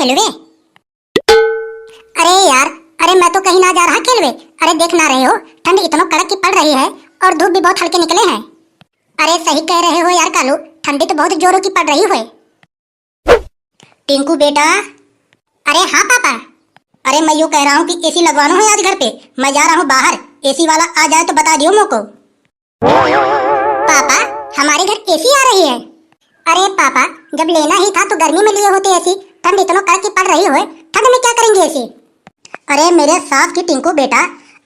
खेलवे? अरे यार, अरे मैं तो कहीं ना जा रहा खेलवे। अरे देख ना रहे हो ठंड इतना कड़क की पड़ रही है और धूप भी बहुत हल्के निकले हैं। अरे सही कह रहे हो यार कालू, ठंडी तो बहुत जोरों की पड़ रही है। टिंकू बेटा। अरे हाँ पापा। अरे मैं यूँ कह रहा हूँ कि एसी लगवाना है आज घर पे। मैं जा रहा हूँ बाहर, एसी वाला आ जाए तो बता दियो मुझको। पापा हमारे घर एसी आ रही है। अरे पापा जब लेना ही था तो गर्मी में लिए होते एसी, ठंड इतना कड़क की पड़ रही है, ठंड में क्या करेंगे एसी? अरे मेरे सास की टिंकू बेटा,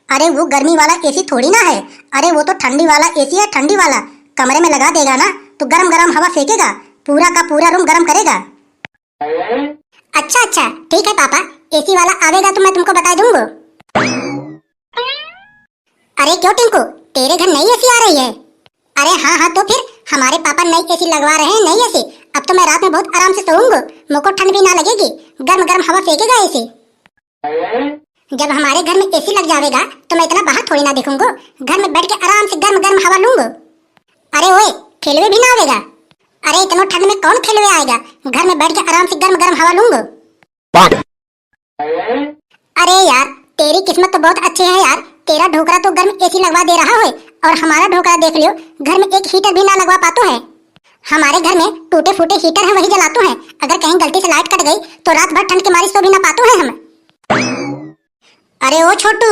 अरे वो गर्मी वाला एसी थोड़ी ना है। अरे वो तो ठंडी वाला एसी है, ठंडी वाला। कमरे में लगा देगा ना तो गरम गरम हवा फेंकेगा, पूरा का पूरा रूम गरम करेगा। अच्छा अच्छा ठीक है पापा, एसी वाला आवेगा तो मैं तुमको बता दूंगा। अरे क्यों टिंकू, तेरे घर नई एसी आ रही है? अरे हाँ हाँ, तो फिर हमारे पापा नई एसी लगवा रहे हैं, नई एसी। अब तो मैं रात में बहुत आराम से सोऊंगा, मुझको ठंड भी ना लगेगी, गर्म गरम हवा फेंकेगा एसी। जब हमारे घर में एसी लग जाएगा तो मैं इतना बाहर थोड़ी ना देखूंगा, घर में बैठ के आराम से गर्म गर्म हवा लूंगा। अरे ओए, खेलवे भी ना आवेगा? अरे इतना ठंड में कौन खेलवे आएगा, घर में बैठ के आराम से गर्म गर्म हवा लूंगा। अरे यार तेरी किस्मत तो बहुत अच्छी है यार, तेरा ढोकरा तो गर्म एसी लगवा दे रहा है और हमारा ढोकरा देख लियो, घर में एक हीटर भी ना लगवा पातो है। हमारे घर में टूटे फूटे हीटर है, वही जलातो है। अगर कहीं गलती से लाइट कट गई तो रात भर ठंड के मारे सो भी ना पातो है हम। अरे ओ छोटू।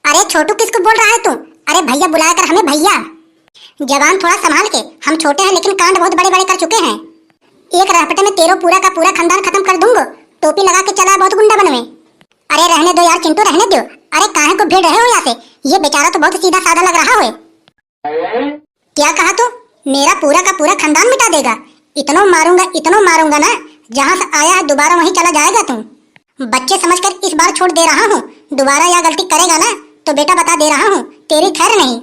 अरे छोटू किसको बोल रहा है तू? अरे भैया बुलाया कर हमें भैया। जवान थोड़ा संभाल के, हम छोटे हैं लेकिन कांड बहुत बड़े बड़े कर चुके हैं। एक रपटे में तेरो पूरा का पूरा खानदान खत्म कर दूंगा। टोपी लगा के चला बहुत गुंडा बनवे। अरे रहने दो यार चिंटू, रहने दो। अरे काहे को भीड़ रहे हो यहाँ से? ये बेचारा तो बहुत सीधा साधा लग रहा है। क्या कहा तू? मेरा पूरा का पूरा खानदान मिटा देगा? इतना मारूंगा ना, जहाँ से आया है दोबारा वहीं चला जाएगा तू। बच्चे समझकर इस बार छोड़ दे रहा हूँ, दोबारा यह गलती करेगा ना तो बेटा बता दे रहा हूँ तेरी खैर नहीं।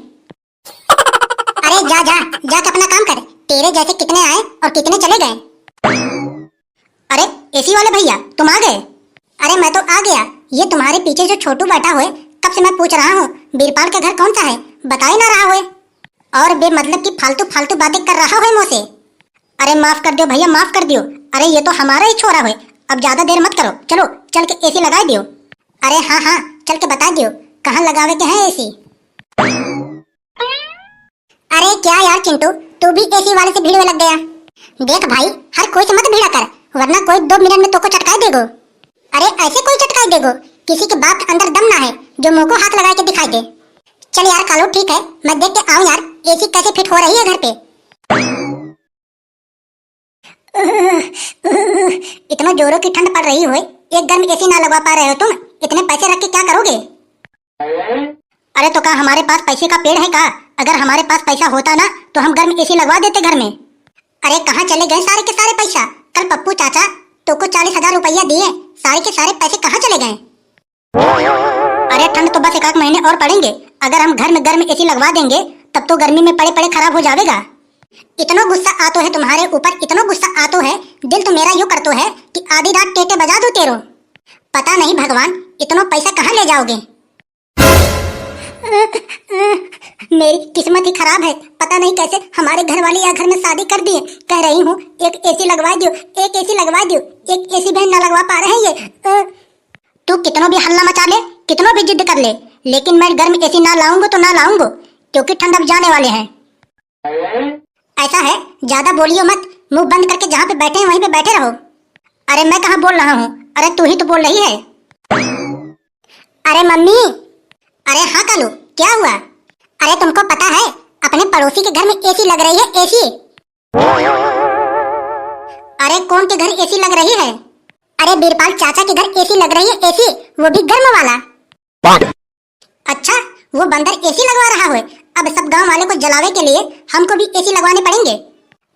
अरे जा जा जा के अपना काम कर, तेरे जैसे कितने आए और कितने चले गए। अरे एसी वाले भैया तुम आ गए? अरे मैं तो आ गया, ये तुम्हारे पीछे जो छोटू बैठा हुए कब से मैं पूछ रहा हूँ बीरपाल का घर कौन सा है, बता ही ना रहा हुए और बेमतलब की फालतू फालतू बातें कर रहा है मुझसे। अरे माफ कर दो भैया, माफ कर दियो। अरे ये तो हमारा ही छोरा है, अब ज्यादा देर मत करो, चलो चल के एसी लगा दियो। अरे हाँ हाँ चल के बता दियो कहाँ लगावे के है एसी। अरे क्या यार चिंटू, तू भी एसी वाले से भीड़ में लग गया। देख भाई, हर कोई से मत भिड़ा कर, वरना कोई 2 मिनट में तोको चटकाई देगो। अरे ऐसे कोई चटकाई देगो, किसी के बाप के अंदर दम ना है जो मुंह को हाथ लगा के दिखाई दे। चल यार कालू ठीक है, मैं देख के आऊं यार एसी कैसे फिट हो रही है घर पे। इतना जोरों की ठंड पड़ रही हो, एक गर्म एसी ना लगवा पा रहे हो तुम, इतने पैसे रख के क्या करोगे? अरे तो क्या हमारे पास पैसे का पेड़ है का? अगर हमारे पास पैसा होता ना तो हम गर्म एसी लगवा देते घर में। अरे कहाँ चले गए सारे के सारे पैसा? कल पप्पू चाचा तो को 40,000 रुपया दिए, सारे के सारे पैसे कहाँ चले गए? अरे ठंड तो बस 1 महीने और पड़ेंगे, अगर हम घर में गर्म एसी लगवा देंगे तब तो गर्मी में पड़े पड़े खराब हो जाएगा। इतना गुस्सा आतो है तुम्हारे ऊपर, इतना गुस्सा आतो है, दिल तो मेरा यूं करतो है कि आधी रात टेटे बजा दूं तेरो। पता नहीं भगवान इतना पैसा कहाँ ले जाओगे। मेरी किस्मत ही खराब है, पता नहीं कैसे हमारे घर वाले या घर में शादी कर दिए। कह रही हूँ एक एसी लगवा दियो, एक एसी लगवा दियो, एक एसी भी ना लगवा पा रहे हैं ये। तू कितना भी हल्ला मचा ले, कितना भी जिद कर ले, लेकिन मैं गर्म एसी ना लाऊंगा तो ना लाऊंगा, क्योंकि ठंड अब जाने वाले हैं। ऐसा है ज्यादा बोलियो मत, मुंह बंद करके जहाँ पे बैठे हैं वहीं पे बैठे रहो। अरे मैं कहाँ बोल रहा हूँ, अरे तू ही तो बोल रही है। अरे मम्मी। अरे हाँ कालू क्या हुआ? अरे तुमको पता है अपने पड़ोसी के घर में एसी लग रही है, एसी। अरे कौन के घर एसी लग रही है? अरे बीरपाल चाचा के घर एसी लग रही है, एसी, वो भी गर्म वाला। अच्छा वो बंदर एसी लगवा रहा है, अब सब गांव वाले को जलावे के लिए हमको भी एसी लगवाने पड़ेंगे।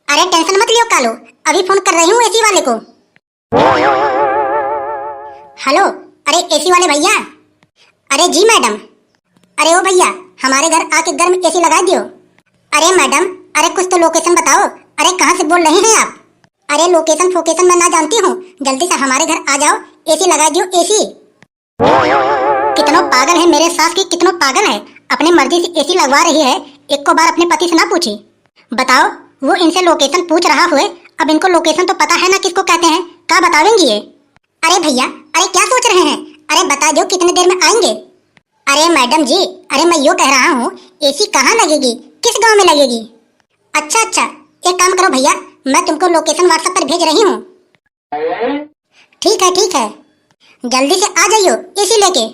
अरे टेंशन मत लियो कालू, अभी फोन कर रही हूँ एसी वाले को। हेलो, अरे एसी वाले भैया। अरे जी मैडम। अरे ओ भैया हमारे घर आके गर्म एसी लगा दियो। अरे मैडम, अरे कुछ तो लोकेशन बताओ, अरे कहाँ से बोल रहे हैं आप? अरे लोकेशन फोकेशन मैं ना जानती हूँ, जल्दी से हमारे घर आ जाओ, एसी लगा दियो एसी। कितना पागल है मेरे सास की, कितना पागल है, अपने मर्जी से एसी लगवा रही है, एक को बार अपने पति से ना पूछी। बताओ वो इनसे लोकेशन पूछ रहा हुए, अब इनको लोकेशन तो पता है ना किसको कहते हैं, क्या बतावेंगी ये? अरे भैया, अरे क्या सोच रहे हैं? अरे बता दो कितने देर में आएंगे? अरे मैडम जी, अरे मैं यो कह रहा हूँ, एसी कहाँ लगेगी, किस गांव में लगेगी? अच्छा अच्छा, एक काम करो भैया, मैं तुमको लोकेशन व्हाट्सएप पर भेज रही हूँ। ठीक है, जल्दी से आ जाइयो एसी लेके।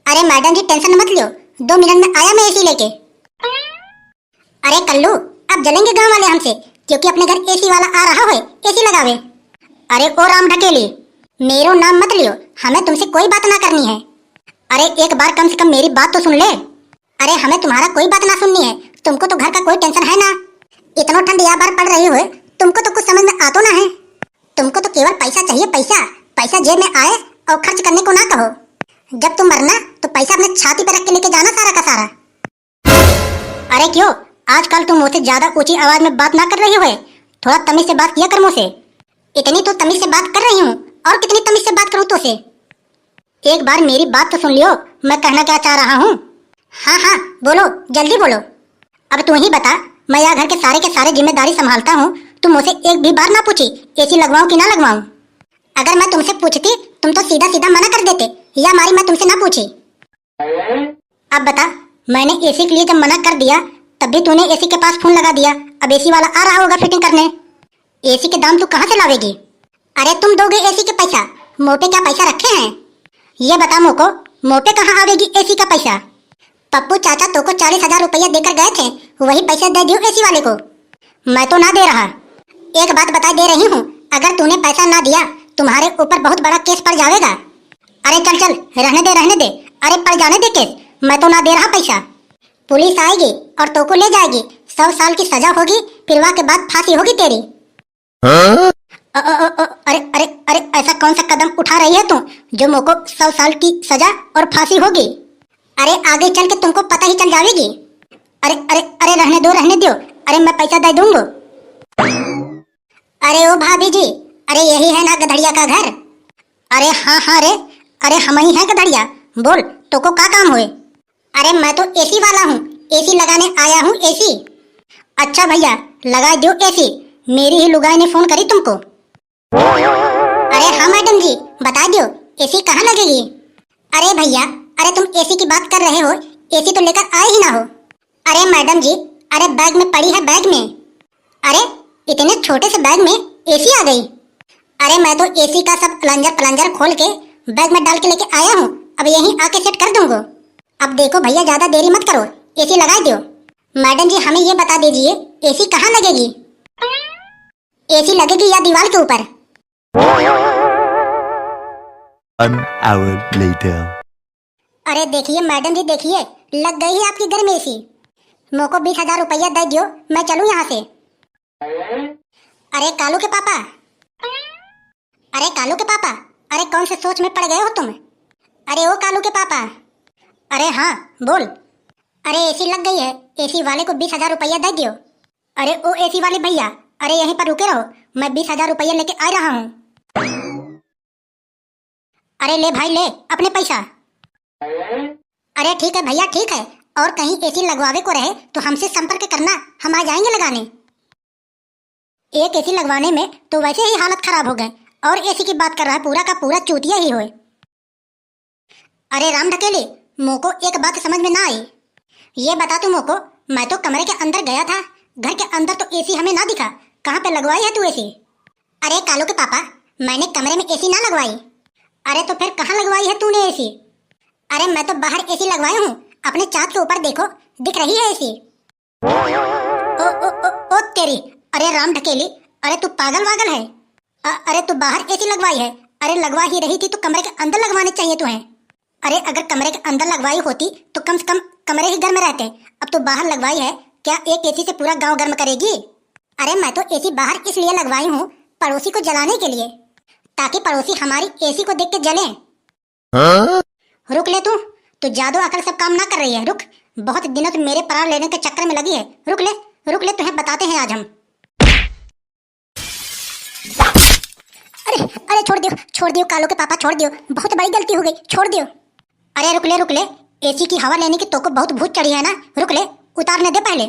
अरे मैडम जी टेंशन मत लो, 2 मिनट में आया मैं एसी लेके। अरे कल्लू, अब जलेंगे गांव वाले हमसे, क्योंकि अपने घर एसी वाला आ रहा है एसी लगावे। अरे ओ राम ढकेली, मेरो नाम मत लियो, हमें तुमसे कोई बात ना करनी है। अरे एक बार कम से कम मेरी बात तो सुन ले। अरे हमें तुम्हारा कोई बात ना सुननी है, तुमको तो घर का कोई टेंशन है ना। इतना ठंड या बार पड़ रही हो, तुमको तो कुछ समझ में आता ना है। तुमको तो केवल पैसा चाहिए, पैसा पैसा जेब में आए और खर्च करने को ना कहो। जब तुम मरना तो पैसा अपने छाती पर रख के लेके जाना सारा का सारा। अरे क्यों, आजकल तुम मुझसे ज्यादा ऊंची आवाज में बात ना कर रही हो, थोड़ा तमीज से बात किया कर मुझसे। इतनी तो तमीज से बात कर रही हूँ, और कितनी तमीज से बात करूँ तुझसे? एक बार मेरी बात तो सुन लियो, मैं कहना क्या चाह रहा हूँ। हाँ बोलो, जल्दी बोलो। अब तू ही बता, मैं यहाँ घर के सारे जिम्मेदारी संभालता हूँ, तुम मुझसे एक भी बार ना पूछी एसी लगवाऊं कि ना लगवाऊं? अगर मैं तुमसे पूछती तुम तो सीधा सीधा मना कर देते, या मारी मैं तुमसे ना पूछी। अब बता, मैंने एसी के लिए जब मना कर दिया तब भी तूने एसी के पास फोन लगा दिया, अब एसी वाला आ रहा होगा फिटिंग करने। एसी के दाम तू कहाँ से लावेगी? अरे तुम दोगे एसी के पैसा, मुँह पे क्या पैसा रखे हैं? ये बता मुझको, मुँह पे कहाँ आवेगी एसी का पैसा? पप्पू चाचा तो को 40,000 रुपया देकर गए थे, वही पैसा दे दियो एसी वाले को। मैं तो ना दे रहा। एक बात बता दे रही हूँ, अगर तूने पैसा ना दिया तुम्हारे ऊपर बहुत बड़ा केस पड़ जाएगा। अरे चल रहने दे, अरे पड़ जाने दे केस, मैं तो ना दे रहा पैसा। पुलिस आएगी और तो को ले जाएगी, 100 साल की सजा होगी, फिर वहाँ के बाद फांसी होगी तेरी। अरे ऐसा कौन सा कदम उठा रही है तू जो मुझको 100 साल की सजा और फांसी होगी? अरे आगे चल के तुमको पता ही चल जाएगी। अरे रहने दो, अरे मैं पैसा दे दूंगा। अरे ओ भाभी जी, अरे यही है ना गधड़िया का घर? अरे हाँ रे, अरे हम ही है गधड़िया, बोल तो को क्या काम हुए? अरे मैं तो एसी वाला हूँ, एसी लगाने आया हूँ एसी। अच्छा भैया लगा दो एसी, मेरी ही लुगाई ने फोन करी तुमको। अरे हाँ मैडम जी बता दो एसी कहाँ लगेगी? अरे भैया, अरे तुम एसी की बात कर रहे हो, एसी तो लेकर आए ही ना हो। अरे मैडम जी, अरे बैग में पड़ी है, बैग में। अरे इतने छोटे से बैग में एसी आ गई? अरे मैं तो एसी का सब प्लंजर खोल के बैग में डाल के लेके आया हूँ, अब यहीं आके सेट कर दूंगा। अब देखो भैया ज्यादा देरी मत करो, एसी लगा दो। मैडम जी हमें ये बता दीजिए एसी कहाँ लगेगी? एसी लगेगी या दीवार के ऊपर? An hour later. अरे देखिए मैडम जी, देखिए लग गई है आपके घर में एसी। मुझको 20,000 रुपया दे दियो, मैं चलूँ यहाँ से। अरे कालू के पापा, अरे कौन से सोच में पड़ गए हो तुम? अरे ओ कालू के पापा, अरे हाँ बोल। अरे एसी लग गई है, एसी वाले को 20,000 रुपया दे दियो। अरे ओ एसी वाले भैया, अरे यहीं पर रुके रहो, मैं 20,000 रुपया लेके आ रहा हूँ। अरे ले भाई ले अपने पैसा। अरे ठीक है भैया ठीक है, और कहीं एसी लगवावे को रहे तो हमसे संपर्क करना, हम आ जाएंगे लगाने। एक एसी लगवाने में तो वैसे ही हालत खराब हो गए, और एसी की बात कर रहा है, पूरा का पूरा चूतिया ही होए। अरे राम ढकेली, मुझको एक बात समझ में ना आई, ये बता तू मुझको, मैं तो कमरे के अंदर गया था, घर के अंदर तो एसी हमें ना दिखा, कहाँ पे लगवाई है तू एसी? अरे कालू के पापा, मैंने कमरे में एसी ना लगवाई। अरे तो फिर कहाँ लगवाई है तूने एसी? अरे मैं तो बाहर एसी लगवाई हूँ, अपने छत के ऊपर देखो, दिख रही है एसी। ओ तेरी, अरे राम ढकेली, अरे तू पागल वागल है? अरे तू बाहर एसी लगवाई है? अरे लगवा ही रही थी तो कमरे के अंदर लगवाने चाहिए तुम्हें। अरे अगर कमरे के अंदर लगवाई होती तो कम से कम कमरे ही गर्म रहते, अब तो बाहर लगवाई है, क्या एक एसी से पूरा गांव गर्म करेगी? अरे मैं तो एसी बाहर इसलिए लगवाई हूँ पड़ोसी को जलाने के लिए, ताकि पड़ोसी हमारी एसी को देख के जले। रुक ले तू जादू अकल सब काम ना कर रही है, रुक, बहुत दिनों से मेरे प्राण लेने के चक्कर में लगी है, रुक ले तुम्हें बताते हैं आज हम। अरे छोड़ दियो कालू के पापा, छोड़ दियो, बहुत बड़ी गलती हो गई, छोड़ दियो। अरे रुक ले, एसी की हवा लेने की तो को बहुत भूत चढ़ी है ना, रुक ले, उतारने दे पहले।